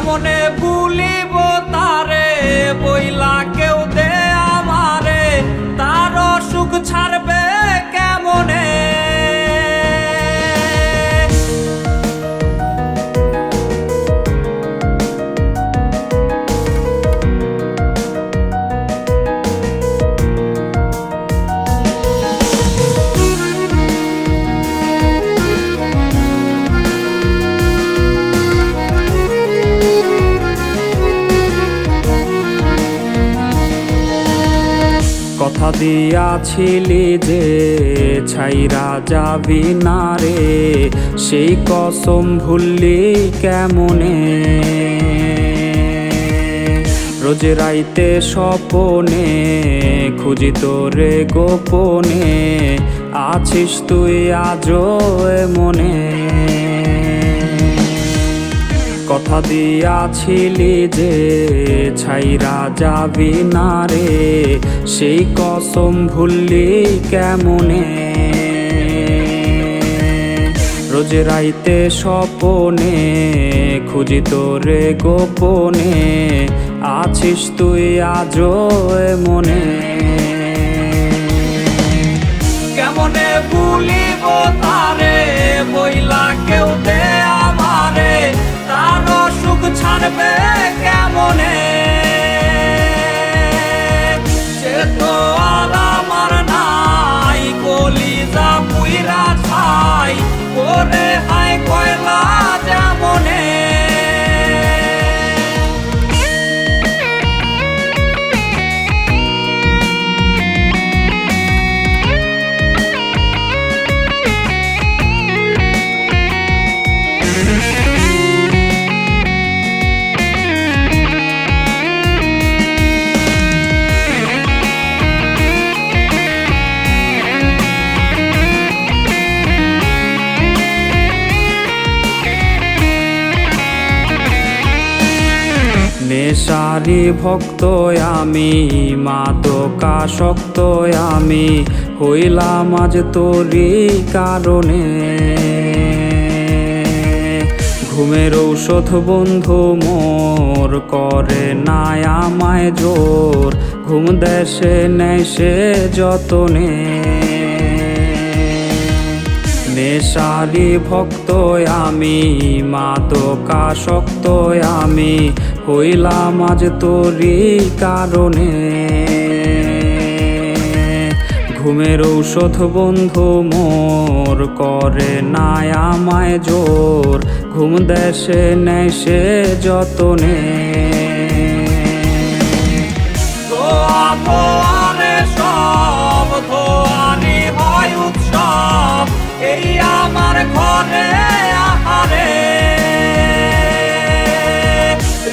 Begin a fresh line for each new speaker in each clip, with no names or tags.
কেমনে ভুলিব তারে বইলা কেউ দে আমারে, তার সুখ ছাড়বে কেমনে। কথা দিয়াছিলি যে ছাইরা যাবি না রে, সেই কসম ভুললি কেমনে। রোজ রাইতে স্বপনে খুঁজি তোরে গোপনে, আছিস তুই আজও মনে। কথা দিয়াছিলি যে ছাইরা যাবি না রে, সেই কসম ভুললি কেমনে। রোজ রাইতে স্বপনে খুঁজি তোরে গোপনে, আছিস তুই আজও মনে। কেমনে ভুলিব তারে বইলা কেউ দে আমারে, তার সুখ ছাড়বে কেমনে। সে তো আর আমার নাই, কলিজা পুইরা ছাই করে হাই কয়লা যেমনে। নেশারি ভক্ত আমি, মাদকাসক্ত আমি, হইলাম আজ তোরই কারণে। ঘুমের ঔষধ বন্ধু মোর করে না আমায় জোর, ঘুম দেশে নেয় সে যতনে। নেশারি ভক্ত আমি, মাদকাসক্ত আমি, হইলাম আজ তোরই কারণে। ঘুমের ঔষধ বন্ধু মোর করে না আমায় জোর, ঘুম দেশে নেয় সে যতনে। সব ধোয়ানি হয় উৎসব, এই আমার ঘরে আহারে।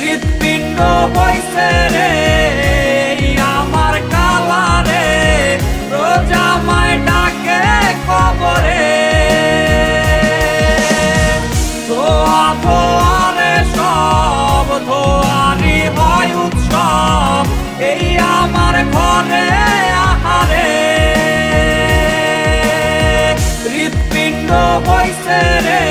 হৃৎপিণ্ড হইছে রে আমার কালারে, রোজ আমায় ডাকে কবরে। ধোয়া ধোয়ারে সব ধোয়ানি হয় উৎসব, এই আমার ঘরে আহারে। হৃৎপিণ্ড হইছে রে